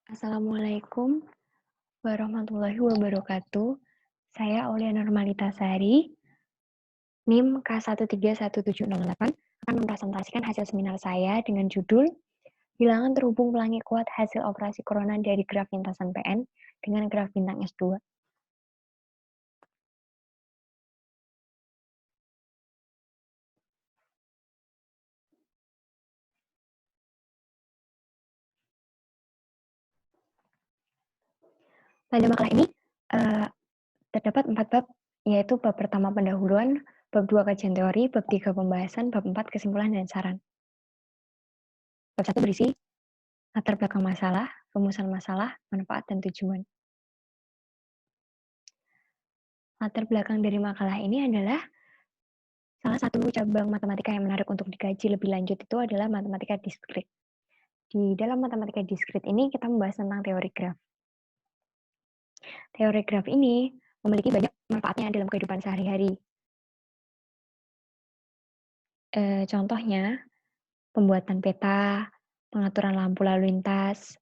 Assalamualaikum warahmatullahi wabarakatuh. Saya Aulia Normalita Sari, NIM K1317008, akan mempresentasikan hasil seminar saya dengan judul Bilangan terhubung pelangi kuat hasil operasi corona dari graf lintasan PN dengan graf bintang S2. Pada makalah ini terdapat 4 bab, yaitu bab pertama pendahuluan, bab 2 kajian teori, bab 3 pembahasan, bab 4 kesimpulan dan saran. Bab 1 berisi latar belakang masalah, rumusan masalah, manfaat, dan tujuan. Latar belakang dari makalah ini adalah salah satu cabang matematika yang menarik untuk dikaji lebih lanjut itu adalah matematika diskrit. Di dalam matematika diskrit ini kita membahas tentang teori graf. Teori graf ini memiliki banyak manfaatnya dalam kehidupan sehari-hari. Contohnya, pembuatan peta, pengaturan lampu lalu lintas,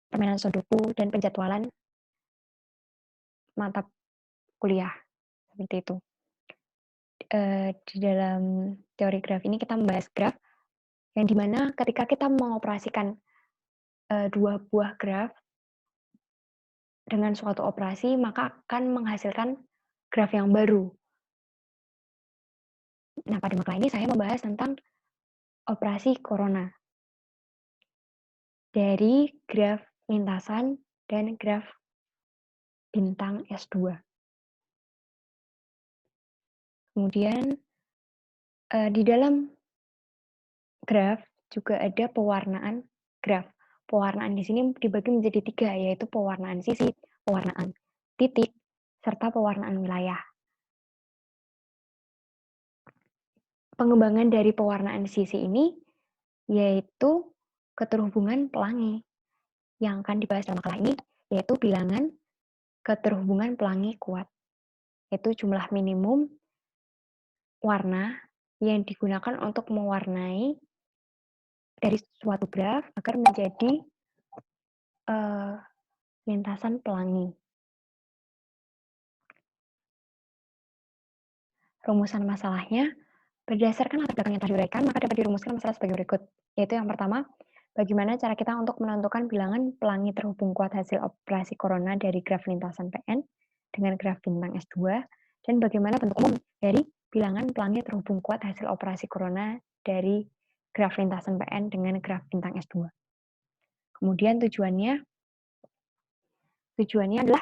permainan sudoku, dan penjadwalan mata kuliah. Seperti itu. Di dalam teori graf ini kita membahas graf yang dimana ketika kita mengoperasikan dua buah graf dengan suatu operasi, maka akan menghasilkan graf yang baru. Nah, pada makalah ini saya membahas tentang operasi corona dari graf lintasan dan graf bintang S2. Kemudian, di dalam graf juga ada pewarnaan graf. Pewarnaan di sini dibagi menjadi 3, yaitu pewarnaan sisi, pewarnaan titik, serta pewarnaan wilayah. Pengembangan dari pewarnaan sisi ini yaitu keterhubungan pelangi. Yang akan dibahas dalam makalah ini yaitu bilangan keterhubungan pelangi kuat, yaitu jumlah minimum warna yang digunakan untuk mewarnai dari suatu graf agar menjadi lintasan pelangi. Rumusan masalahnya, berdasarkan latar belakang yang telah diuraikan, maka dapat dirumuskan masalah sebagai berikut, yaitu yang pertama, bagaimana cara kita untuk menentukan bilangan pelangi terhubung kuat hasil operasi corona dari graf lintasan PN dengan graf bintang S2, dan bagaimana bentuk umum dari bilangan pelangi terhubung kuat hasil operasi corona dari graf lintasan PN dengan graf bintang S2. Kemudian tujuannya adalah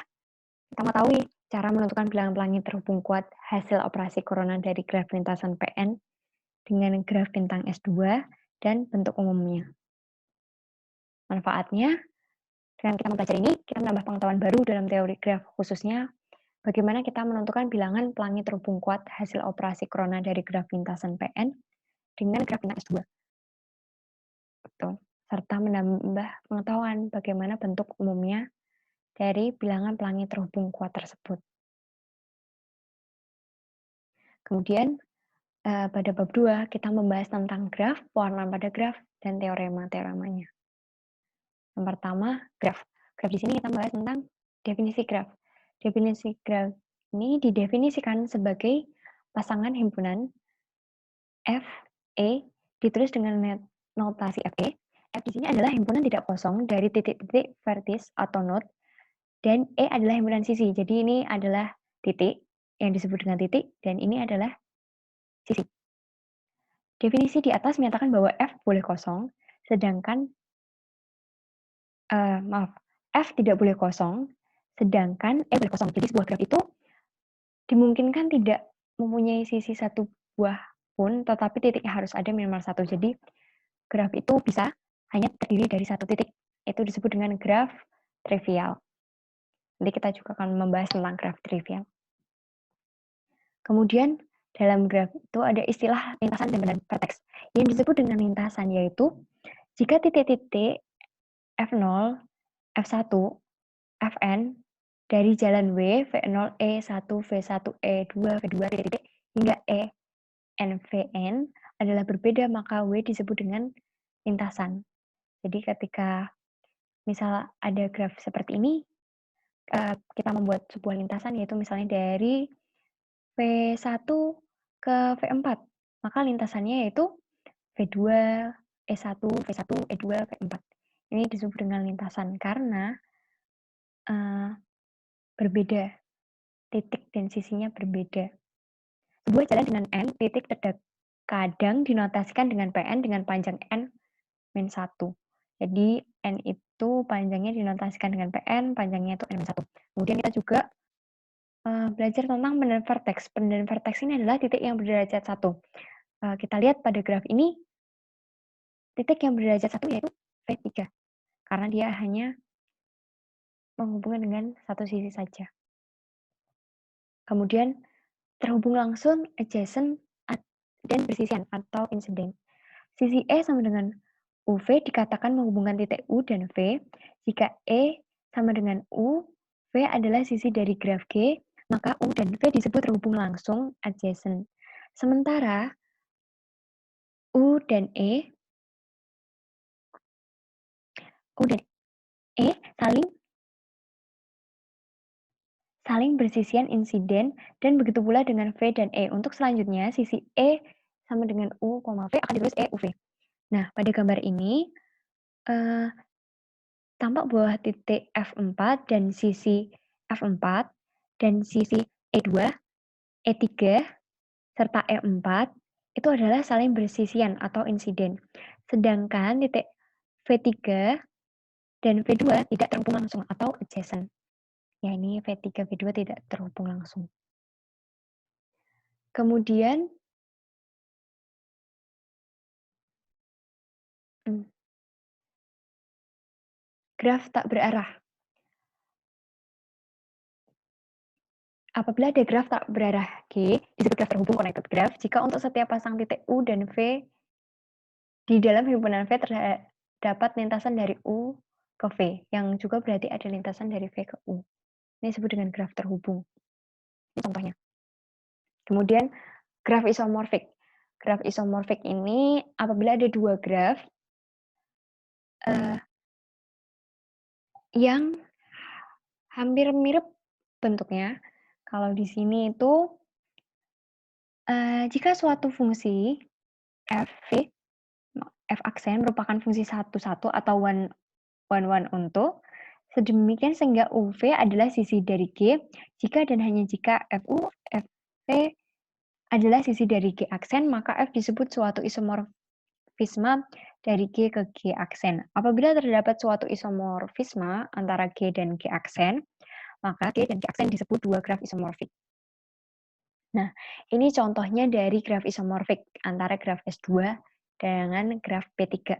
kita mengetahui cara menentukan bilangan pelangi terhubung kuat hasil operasi corona dari graf lintasan PN dengan graf bintang S2 dan bentuk umumnya. Manfaatnya, dengan kita mempelajari ini, kita menambah pengetahuan baru dalam teori graf, khususnya bagaimana kita menentukan bilangan pelangi terhubung kuat hasil operasi corona dari graf lintasan PN dengan graf bintang S2. Serta menambah pengetahuan bagaimana bentuk umumnya dari bilangan pelangi terhubung kuat tersebut. Kemudian, pada bab 2, kita membahas tentang graf, pewarnaan pada graf, dan teorema-teoremanya. Yang pertama, graf. Graf di sini kita membahas tentang definisi graf. Definisi graf ini didefinisikan sebagai pasangan himpunan F, E, ditulis dengan notasi FE. F di sini adalah himpunan tidak kosong dari titik-titik vertis atau node, dan E adalah himpunan sisi. Jadi ini adalah titik yang disebut dengan titik, dan ini adalah sisi. Definisi di atas menyatakan bahwa F boleh kosong, sedangkan F tidak boleh kosong, sedangkan E boleh kosong. Jadi sebuah graf itu dimungkinkan tidak mempunyai sisi satu buah pun, tetapi titiknya harus ada minimal satu. Jadi graf itu bisa hanya terdiri dari satu titik. Itu disebut dengan graf trivial. Nanti kita juga akan membahas tentang graf trivial. Kemudian dalam graf itu ada istilah lintasan dan vertex. Yang disebut dengan lintasan yaitu jika titik-titik F0, F1, Fn dari jalan W, V0, E1, V1, E2, V2, titik hingga E, N, Vn adalah berbeda, maka W disebut dengan lintasan. Jadi ketika misal ada graf seperti ini, kita membuat sebuah lintasan yaitu misalnya dari V1 ke V4, maka lintasannya yaitu V2, E1, V1, E2, V4. Ini disebut dengan lintasan karena berbeda, titik dan sisinya berbeda. Sebuah jalan dengan N titik kadang dinotasikan dengan PN dengan panjang N-1. Jadi N itu panjangnya dinotasikan dengan PN, panjangnya itu N-1. Kemudian kita juga belajar tentang pendanaan vertex. Pendanaan vertex ini adalah titik yang berderajat 1. Kita lihat pada graf ini, titik yang berderajat 1 yaitu V3. Karena dia hanya menghubungkan dengan satu sisi saja. Kemudian terhubung langsung, adjacent, dan bersisian atau incident. Sisi E sama dengan UV dikatakan menghubungkan titik U dan V. Jika E sama dengan U, V adalah sisi dari graf G, maka U dan V disebut terhubung langsung, adjacent. Sementara U dan E saling bersisian insiden, dan begitu pula dengan V dan E. Untuk selanjutnya, sisi E sama dengan U, V akan ditulis E, UV. Nah, pada gambar ini, tampak bahwa titik F4 dan sisi F4 dan sisi E2, E3, serta E4 itu adalah saling bersisian atau insiden. Sedangkan titik V3 dan V2 tidak terhubung langsung atau adjacent. Ya, ini V3, V2 tidak terhubung langsung. Kemudian, graf tak berarah. Apabila ada graf tak berarah G, disebut graf terhubung connected graph, jika untuk setiap pasang titik U dan V di dalam himpunan V terdapat lintasan dari U ke V, yang juga berarti ada lintasan dari V ke U. Ini disebut dengan graf terhubung. Ini contohnya. Kemudian, graf isomorfik. Graf isomorfik ini apabila ada dua graf yang hampir mirip bentuknya. Kalau di sini itu, jika suatu fungsi f aksen merupakan fungsi satu-satu atau one onto, sedemikian sehingga UV adalah sisi dari G, jika dan hanya jika FU, FV adalah sisi dari G aksen, maka F disebut suatu isomorfisme dari G ke G aksen. Apabila terdapat suatu isomorfisme antara G dan G aksen, maka G dan G aksen disebut dua graf isomorfik. Nah, ini contohnya dari graf isomorfik antara graf S2 dengan graf P3.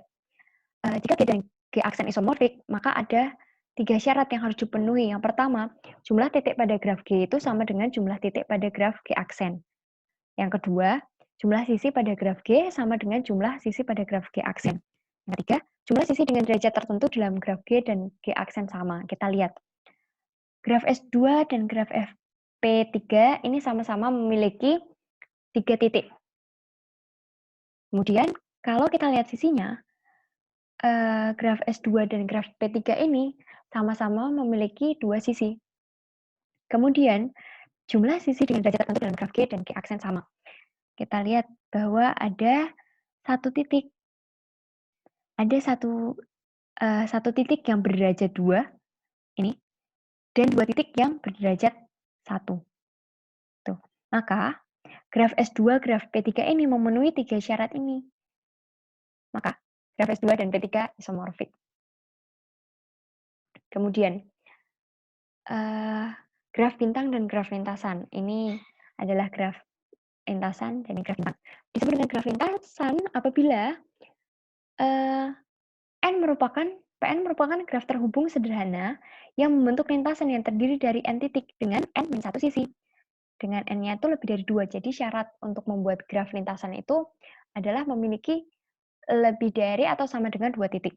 Jika G dan G aksen isomorfik, maka ada 3 syarat yang harus dipenuhi. Yang pertama, jumlah titik pada graf G itu sama dengan jumlah titik pada graf G aksen. Yang kedua, jumlah sisi pada graf G sama dengan jumlah sisi pada graf G aksen. Yang ketiga, jumlah sisi dengan derajat tertentu dalam graf G dan G aksen sama. Kita lihat. Graf S2 dan graf P3 ini sama-sama memiliki 3 titik. Kemudian, kalau kita lihat sisinya, graf S2 dan graf P3 ini sama-sama memiliki 2 sisi. Kemudian, jumlah sisi dengan derajat tertentu dalam graf G dan G aksen sama. Kita lihat bahwa ada satu titik. Ada satu titik yang berderajat 2, ini, dan 2 titik yang berderajat 1. Tuh. Maka, graf S2, graf P3 ini memenuhi 3 syarat ini. Maka, graf S2 dan P3 isomorfik. Kemudian, graf bintang dan graf lintasan. Ini adalah graf lintasan dan graf bintang. Disebut dengan graf lintasan apabila PN merupakan graf terhubung sederhana yang membentuk lintasan yang terdiri dari N titik dengan N-1 sisi. Dengan N-nya itu lebih dari 2. Jadi syarat untuk membuat graf lintasan itu adalah memiliki lebih dari atau sama dengan 2 titik.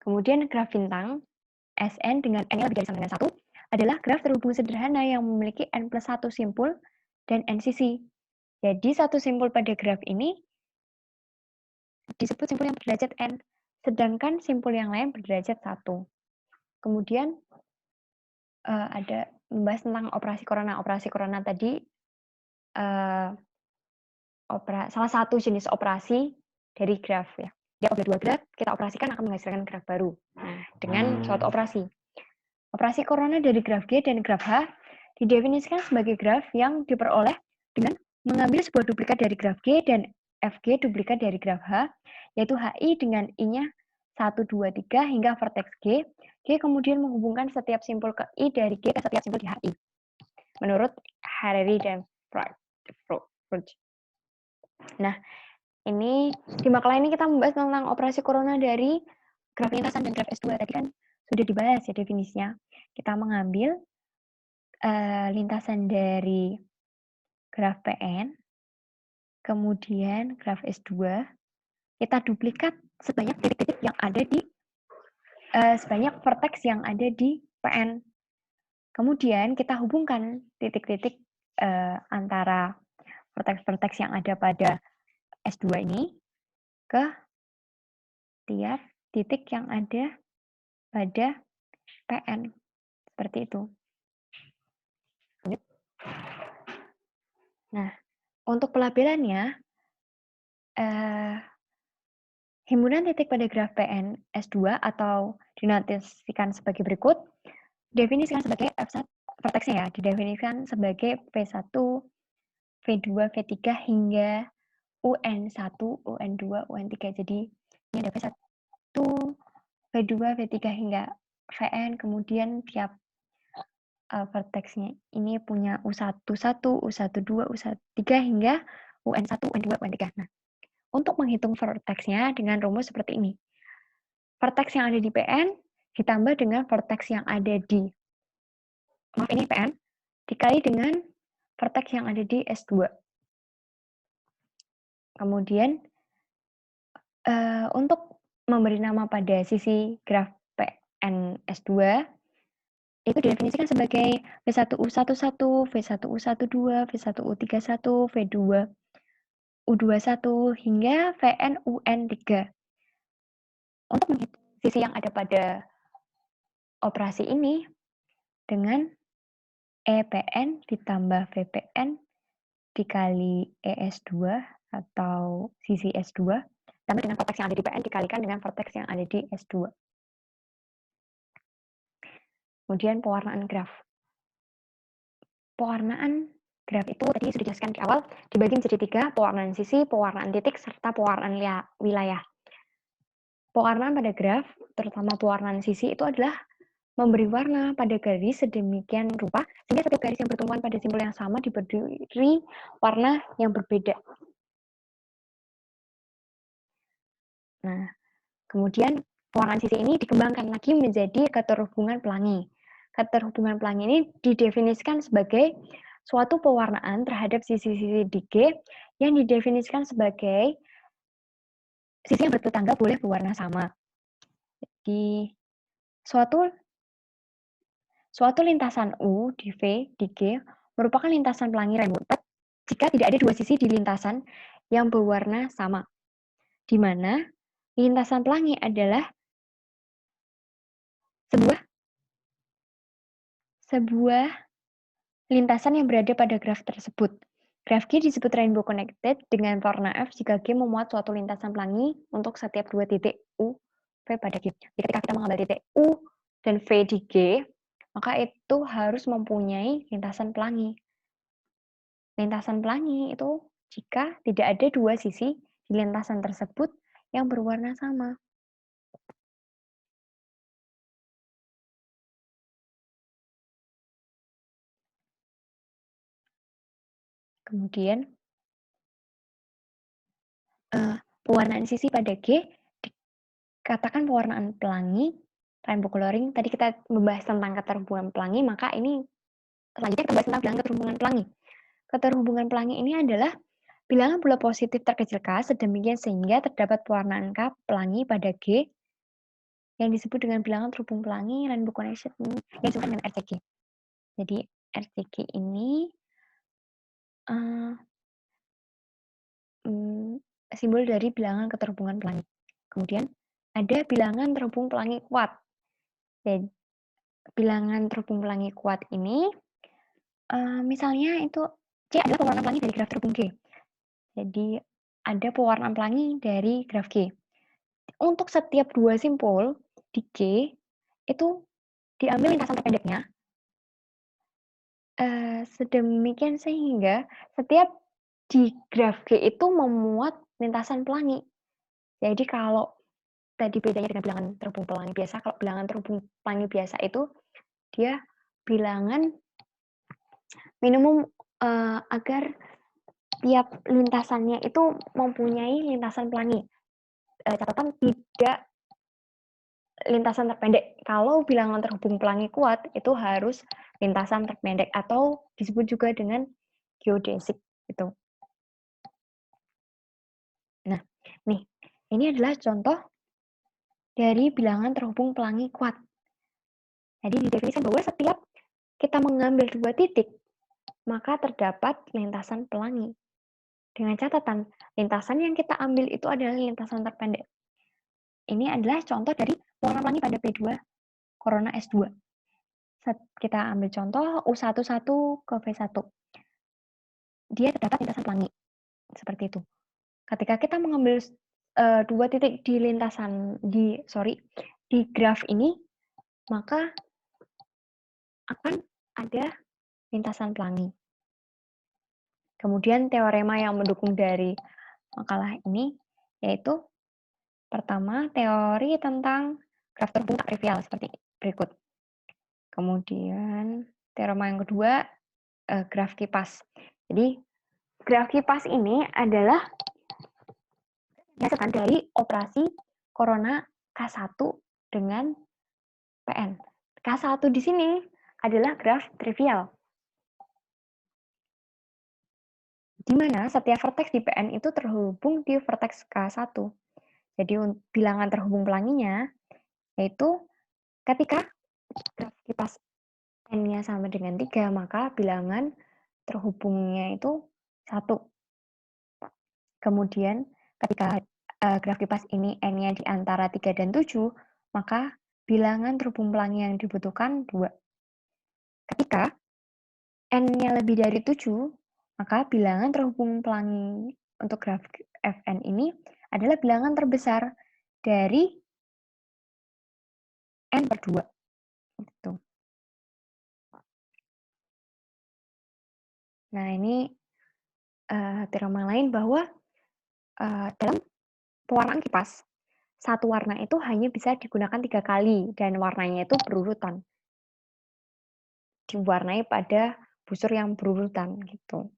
Kemudian graf bintang, Sn dengan N-nya lebih dari sama dengan 1, adalah graf terhubung sederhana yang memiliki N+1 simpul dan N sisi. Jadi satu simpul pada graf ini disebut simpul yang berderajat N. sedangkan simpul yang lain berderajat 1. Kemudian ada membahas tentang operasi corona. Operasi corona tadi salah satu jenis operasi dari graf ya. Dia apabila 2 graf kita operasikan akan menghasilkan graf baru. Nah, dengan suatu operasi. Operasi corona dari graf G dan graf H didefinisikan sebagai graf yang diperoleh dengan mengambil sebuah duplikat dari graf G dan FG duplikat dari graf H, yaitu HI dengan I-nya 1, 2, 3 hingga vertex G. G kemudian menghubungkan setiap simpul ke I dari G ke setiap simpul di HI. Menurut Harari dan Freud. Nah, ini di makalah ini kita membahas tentang operasi corona dari graf lintasan dan graf S2. Tadi kan sudah dibahas ya definisinya. Kita mengambil lintasan dari graf PN, kemudian graf S2, kita duplikat sebanyak titik-titik yang ada di sebanyak vertex yang ada di PN. Kemudian kita hubungkan titik-titik antara vertex-vertex yang ada pada S2 ini ke tiap titik yang ada pada PN. Seperti itu. Nah, untuk pelabelannya, himpunan titik pada graf PN S2 atau dinotasikan sebagai berikut, definisikan sebagai F1, verteksnya ya, didefinisikan sebagai V1, V2, V3 hingga UN1, UN2, UN3. Jadi ini ada V1, V2, V3 hingga VN, kemudian tiap verteksnya ini punya U11, U12, U13 hingga UN1, UN2, UN3. Nah, untuk menghitung verteksnya dengan rumus seperti ini. Vertex yang ada di PN ditambah dengan vertex yang ada di PN dikali dengan vertex yang ada di S2. Kemudian untuk memberi nama pada sisi graf PN S2 itu didefinisikan sebagai V1U11, V1U12, V1U31, V2 U21 hingga VN-UN3. Untuk menghitung sisi yang ada pada operasi ini dengan EPN ditambah VPN dikali ES2 atau sisi S2 tambah dengan vertex yang ada di PN dikalikan dengan vertex yang ada di S2. Kemudian pewarnaan graf. Pewarnaan graf itu tadi sudah dijelaskan di awal, dibagi menjadi 3, pewarnaan sisi, pewarnaan titik, serta pewarnaan wilayah. Pewarnaan pada graf, terutama pewarnaan sisi itu adalah memberi warna pada garis sedemikian rupa sehingga setiap garis yang bertumpuan pada simpul yang sama diberi warna yang berbeda. Nah, kemudian pewarnaan sisi ini dikembangkan lagi menjadi keterhubungan pelangi. Keterhubungan pelangi ini didefinisikan sebagai suatu pewarnaan terhadap sisi-sisi di G yang didefinisikan sebagai sisi yang bertetangga boleh berwarna sama. Di suatu lintasan U di V di G merupakan lintasan pelangi rainbow jika tidak ada dua sisi di lintasan yang berwarna sama, di mana lintasan pelangi adalah sebuah lintasan yang berada pada graf tersebut. Graf G disebut rainbow connected dengan warna F jika G memuat suatu lintasan pelangi untuk setiap dua titik U, V pada G. Ketika kita mengambil titik U dan V di G, maka itu harus mempunyai lintasan pelangi. Lintasan pelangi itu jika tidak ada dua sisi di lintasan tersebut yang berwarna sama. Kemudian pewarnaan sisi pada G dikatakan pewarnaan pelangi, rainbow coloring. Tadi kita membahas tentang keterhubungan pelangi, maka ini selanjutnya kita bahas tentang bilangan keterhubungan pelangi. Keterhubungan pelangi ini adalah bilangan bulat positif terkecil K sedemikian sehingga terdapat pewarnaan K pelangi pada G yang disebut dengan bilangan terhubung pelangi rainbow connection yang disebut dengan RCG. Jadi RCG ini simbol dari bilangan keterhubungan pelangi. Kemudian ada bilangan terhubung pelangi kuat. Jadi, bilangan terhubung pelangi kuat ini, misalnya itu C adalah pewarna pelangi dari graf terhubung G. Jadi, ada pewarna pelangi dari graf G. Untuk setiap 2 simpul di G, itu diambil lintasan terpendeknya, sedemikian sehingga setiap di graf G itu memuat lintasan pelangi. Jadi kalau tadi bedanya dengan bilangan terhubung pelangi biasa, kalau bilangan terhubung pelangi biasa itu dia bilangan minimum, agar tiap lintasannya itu mempunyai lintasan pelangi. Catatan tidak lintasan terpendek. Kalau bilangan terhubung pelangi kuat, itu harus lintasan terpendek atau disebut juga dengan geodesik gitu. Nah, nih, ini adalah contoh dari bilangan terhubung pelangi kuat. Jadi didefinisikan bahwa setiap kita mengambil 2 titik, maka terdapat lintasan pelangi. Dengan catatan, lintasan yang kita ambil itu adalah lintasan terpendek. Ini adalah contoh dari pewarna pelangi pada P2 Corona S2. Kita ambil contoh U11 ke V1. Dia terdapat lintasan pelangi. Seperti itu. Ketika kita mengambil 2 titik di di graf ini, maka akan ada lintasan pelangi. Kemudian teorema yang mendukung dari makalah ini yaitu pertama, teori tentang graf terhubung tak trivial seperti berikut. Kemudian teorema yang kedua, graf kipas. Jadi graf kipas ini adalah dihasilkan dari operasi corona K1 dengan PN. K1 di sini adalah graf trivial, di mana setiap vertex di PN itu terhubung di vertex K1. Jadi bilangan terhubung pelanginya yaitu ketika graf kipas N-nya sama dengan 3, maka bilangan terhubungnya itu 1. Kemudian ketika graf kipas ini N-nya di antara 3 dan 7, maka bilangan terhubung pelangi yang dibutuhkan 2. Ketika N-nya lebih dari 7, maka bilangan terhubung pelangi untuk graf Fn ini adalah bilangan terbesar dari N per 2. Gitu. Nah, ini teorema lain bahwa dalam pewarnaan kipas, satu warna itu hanya bisa digunakan 3 kali dan warnanya itu berurutan. Diwarnai pada busur yang berurutan gitu.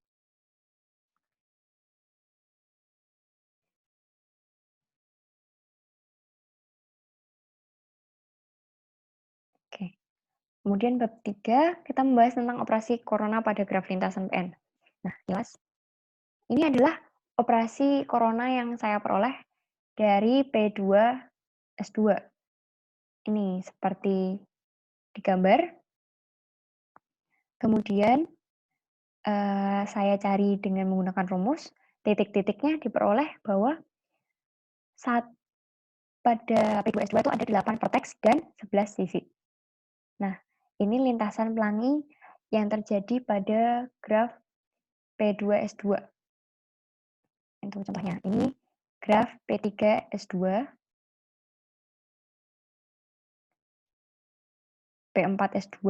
Oke. Kemudian bab 3 kita membahas tentang operasi corona pada graf lintasan PN. Nah, jelas. Ini adalah operasi corona yang saya peroleh dari P2 S2. Ini seperti di gambar. Kemudian saya cari dengan menggunakan rumus, titik-titiknya diperoleh bahwa saat pada P2S2 itu ada 8 vertex dan 11 sisi. Nah, ini lintasan pelangi yang terjadi pada graf P2S2. Itu contohnya. Ini graf P3S2, P4S2,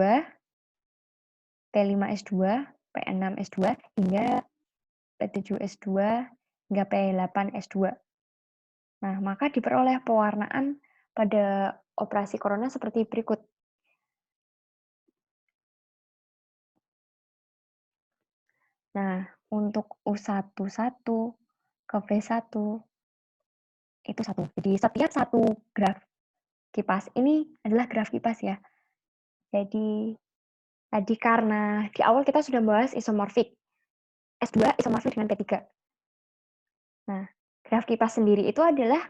P5S2, P6S2, hingga P7S2, hingga P8S2. Nah, maka diperoleh pewarnaan pada operasi corona seperti berikut. Nah, untuk U11 ke V1 itu 1. Jadi setiap satu graf kipas ini adalah graf kipas ya. Jadi tadi karena di awal kita sudah membahas isomorfik. S2 isomorfik dengan P3. Nah, graf kipas sendiri itu adalah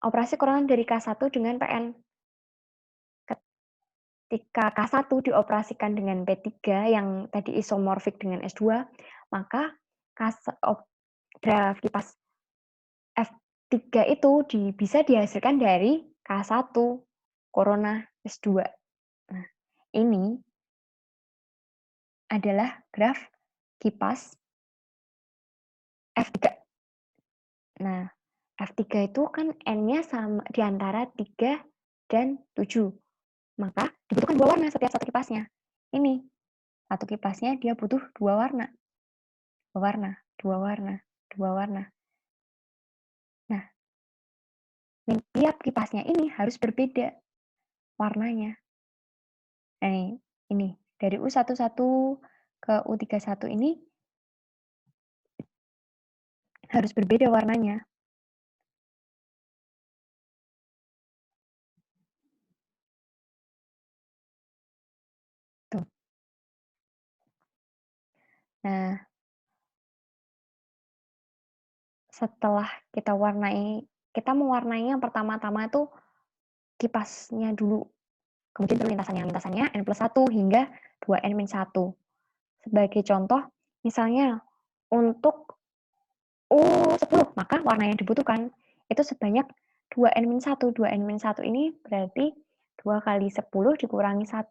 operasi corona dari K1 dengan PN. Ketika K1 dioperasikan dengan P3 yang tadi isomorfik dengan S2, maka graf kipas 3 itu bisa dihasilkan dari K1, corona S2. Nah, ini adalah graf kipas F3. Nah, F3 itu kan N-nya sama di antara 3 dan 7. Maka dibutuhkan 2 warna setiap satu kipasnya. Ini, satu kipasnya dia butuh 2 warna. 2 warna, 2 warna, 2 warna. Nah, tiap kipasnya ini harus berbeda warnanya. Nah, ini dari U11 ke U31 ini harus berbeda warnanya. Tuh. Nah, setelah kita mewarnai yang pertama-tama itu kipasnya dulu. Kemudian baru lintasannya. Lintasannya N+1 hingga 2N-1. Sebagai contoh, misalnya untuk U10, maka warna yang dibutuhkan itu sebanyak 2N-1. 2N-1 ini berarti 2 kali 10 dikurangi 1.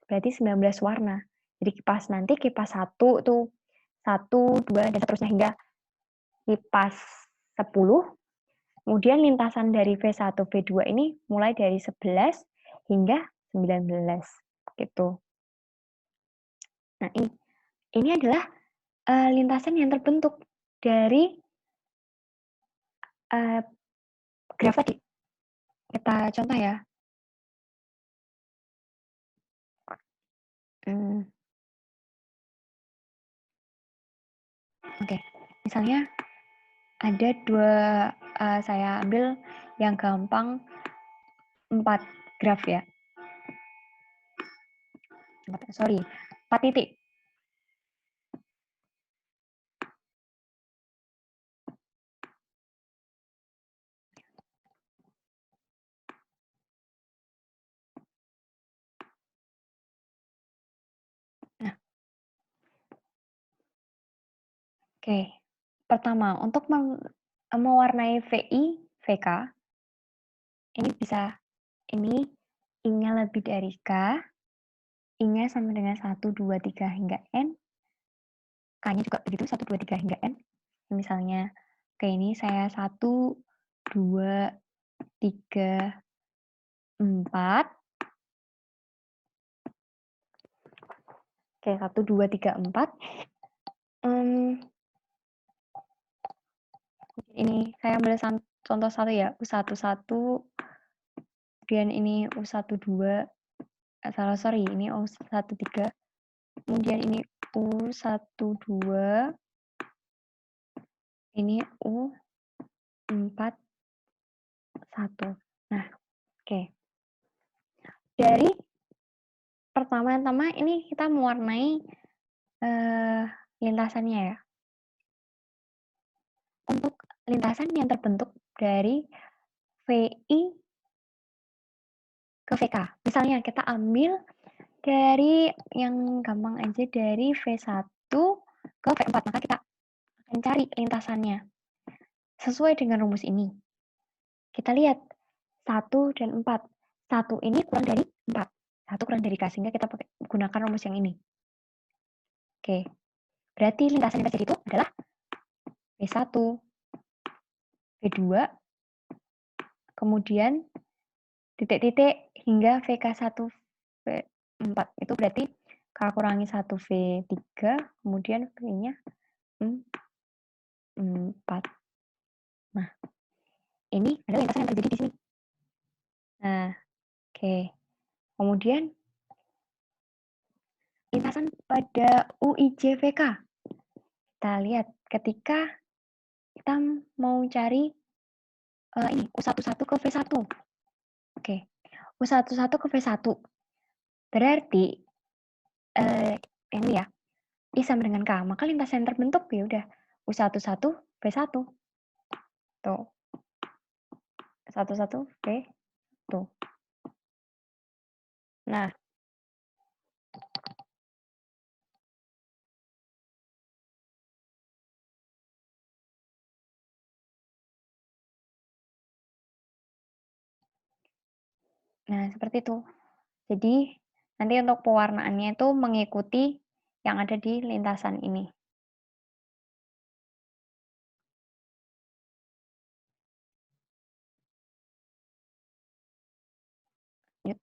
Berarti 19 warna. Jadi kipas 1 tuh 1, 2, dan seterusnya hingga kipas 10. Kemudian lintasan dari V1, V2 ini mulai dari 11 hingga 19. Gitu. Nah, ini adalah lintasan yang terbentuk dari graf tadi. Kita contoh ya. Oke, misalnya ada saya ambil yang gampang 4 graf ya. 4 titik. Nah, oke. Pertama, untuk mewarnai VI, VK, ini I-nya lebih dari K, I-nya sama dengan 1, 2, 3 hingga N, K-nya juga begitu, 1, 2, 3 hingga N. Misalnya, ini saya 1, 2, 3, 4. Oke, 1, 2, 3, 4. Ini saya ambil contoh 1 ya, U11, kemudian ini U12, ini U13, kemudian ini U12, ini U41. Nah, oke. Dari pertama-tama ini kita mewarnai lintasannya ya. Untuk lintasan yang terbentuk dari VI ke VK. Misalnya kita ambil dari yang gampang aja dari V1 ke V4, maka kita akan cari lintasannya. Sesuai dengan rumus ini. Kita lihat 1 dan 4. 1 ini kurang dari 4. 1 kurang dari K, sehingga kita gunakan rumus yang ini. Oke. Berarti lintasan yang terjadi itu adalah V1, V2, kemudian titik-titik hingga VK1, V4. Itu berarti K kurangi 1, V3, kemudian V-nya 4. Nah, ini adalah lintasan yang terjadi di sini. Nah, oke. Kemudian lintasan pada UIJVK. Kita lihat ketika kita mau cari ini U11 ke V1. Oke. U11 ke V1. Berarti ini ya, I sama dengan K. Maka lintasan yang terbentuk ya udah U11 V1. Tuh. 11 V. Tuh. Nah, Nah, seperti itu. Jadi, nanti untuk pewarnaannya itu mengikuti yang ada di lintasan ini. Yuk.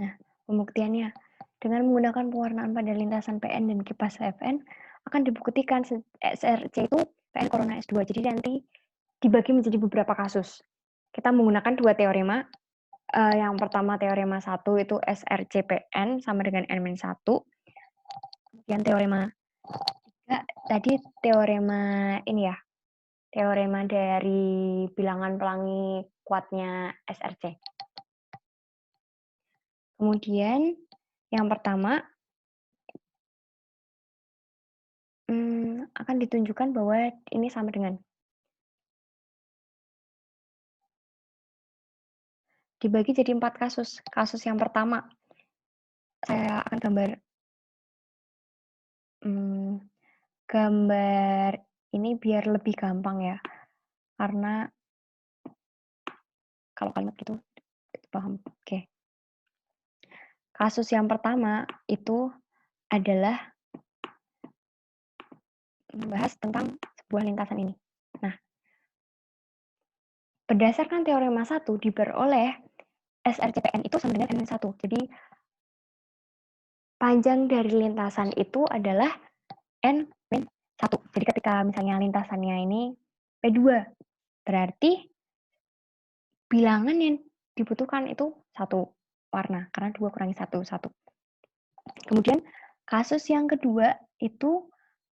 Nah, pembuktiannya. Dengan menggunakan pewarnaan pada lintasan PN dan kipas FN, akan dibuktikan SRC itu PN Corona S2. Jadi nanti dibagi menjadi beberapa kasus. Kita menggunakan dua teorema. Yang pertama teorema 1 itu SRCPN sama dengan N-1. Kemudian teorema 3 tadi teorema ini ya, teorema dari bilangan pelangi kuatnya SRC. Kemudian yang pertama akan ditunjukkan bahwa ini sama dengan dibagi jadi 4 kasus. Kasus yang pertama, saya akan gambar ini biar lebih gampang ya, karena kalau kalimat gitu paham. Oke. Kasus yang pertama itu adalah membahas tentang sebuah lintasan ini. Nah, berdasarkan teorema 1 diperoleh SRCPN itu sama dengan N-1. Jadi, panjang dari lintasan itu adalah N-1. Jadi, ketika misalnya lintasannya ini P2, berarti bilangan yang dibutuhkan itu 1 warna, karena 2 kurangi 1, 1. Kemudian, kasus yang kedua itu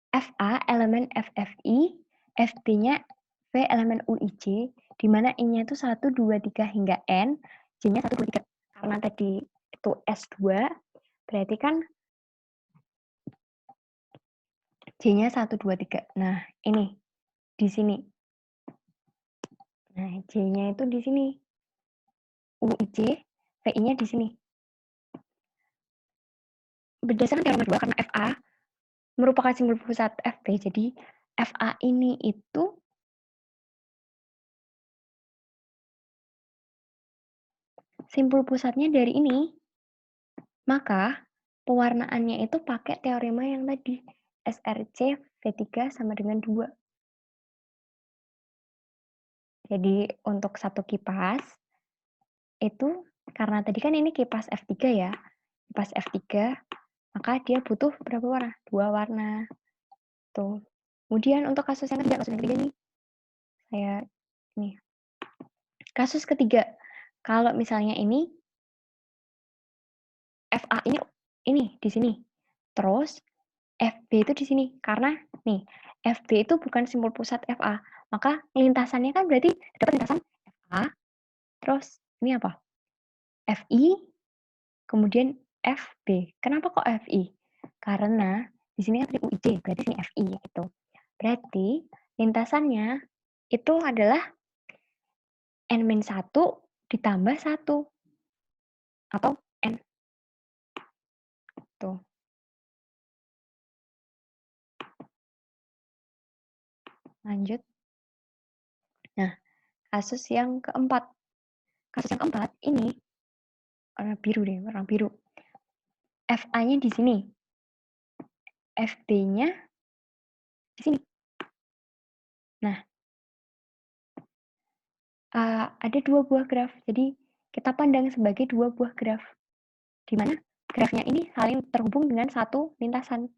FA elemen FFI, FB-nya V elemen UIJ, di mana I-nya itu 1, 2, 3 hingga N, J-nya 1, 2, 3. Karena tadi itu S2, berarti kan J-nya 1, 2, 3. Nah, ini di sini. Nah, J-nya itu di sini. UIJ, VI-nya di sini. Berdasarkan teorema 2, karena FA merupakan simbol pusat FP, jadi FA ini itu simpul pusatnya dari ini, maka pewarnaannya itu pakai teorema yang tadi, SRC V3 sama dengan 2. Jadi untuk satu kipas, itu karena tadi kan ini kipas F3 ya, kipas F3, maka dia butuh berapa warna? 2 warna. Tuh. Kemudian untuk kasus yang ketiga nih, saya nih. Kasus ketiga, kalau misalnya ini FA ini di sini. Terus FB itu di sini. Karena nih, FB itu bukan simbol pusat FA. Maka lintasannya kan berarti dapat lintasan FA. Terus ini apa? FI, kemudian FB. Kenapa kok FI? Karena di sini kan UIJ, berarti sini FI gitu. Berarti lintasannya itu adalah N-1 ditambah 1. Atau N. Tuh. Lanjut. Nah, kasus yang keempat. Kasus yang keempat ini warna biru deh, warna biru. FA-nya di sini. FB-nya di sini. Nah, ada 2 buah graf. Jadi, kita pandang sebagai 2 buah graf. Di mana grafnya ini saling terhubung dengan satu lintasan.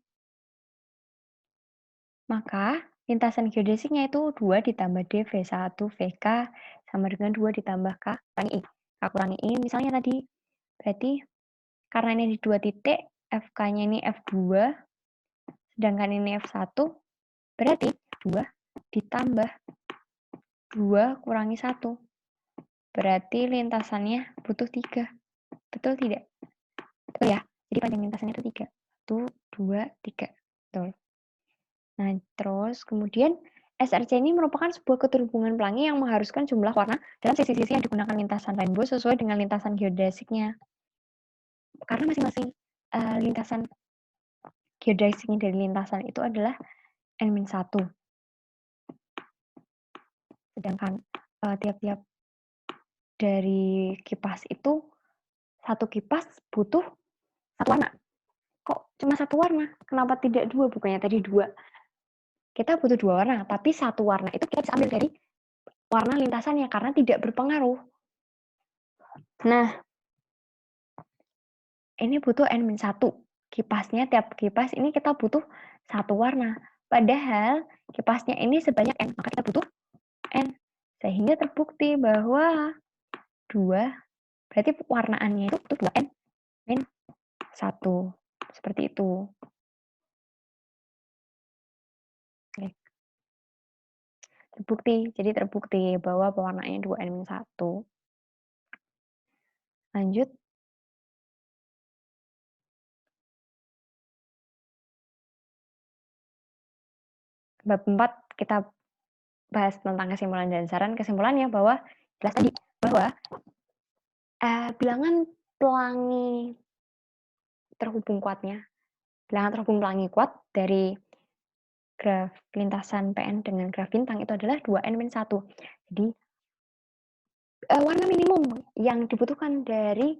Maka, lintasan geodesiknya itu 2 ditambah D V1 VK sama dengan 2 ditambah K kurangi I. K kurangi I misalnya tadi, berarti karena ini di 2 titik, FK-nya ini F2, sedangkan ini F1, berarti 2 ditambah 2 kurangi 1. Berarti lintasannya butuh 3. Betul tidak? Betul ya? Jadi panjang lintasannya itu 3. 1, 2, 3. Betul. Nah, terus kemudian SRC ini merupakan sebuah keterhubungan pelangi yang mengharuskan jumlah warna dalam sisi-sisi yang digunakan lintasan rainbow sesuai dengan lintasan geodesiknya. Karena masing-masing lintasan geodesiknya dari lintasan itu adalah N-1. Sedangkan tiap-tiap dari kipas itu, satu kipas butuh satu warna. Kok cuma satu warna? Kenapa tidak dua? Bukannya tadi dua. Kita butuh dua warna, tapi satu warna itu kita bisa ambil dari warna lintasannya karena tidak berpengaruh. Nah, ini butuh N-1. Kipasnya, tiap kipas ini kita butuh satu warna. Padahal kipasnya ini sebanyak N, maka kita butuh N. Sehingga terbukti bahwa 2, berarti warnaannya itu butuh 2N min 1. Seperti itu. Oke. Jadi terbukti bahwa pewarnaannya 2N min 1. Lanjut. Bab 4 kita bahas tentang kesimpulan dan saran. Kesimpulannya bahwa jelas tadi bahwa bilangan pelangi terhubung kuatnya, bilangan terhubung pelangi kuat dari graf lintasan PN dengan graf bintang itu adalah 2N-1. Jadi warna minimum yang dibutuhkan dari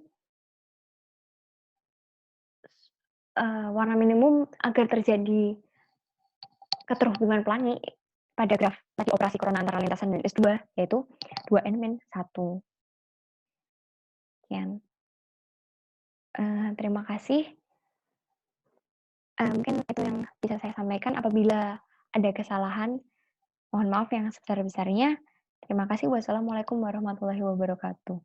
warna minimum agar terjadi keterhubungan pelangi pada graf tadi operasi corona antara lintasan dan S2 yaitu 2N-1. Sekian. Terima kasih. Mungkin itu yang bisa saya sampaikan. Apabila ada kesalahan, mohon maaf yang sebesar-besarnya. Terima kasih. Wassalamualaikum warahmatullahi wabarakatuh.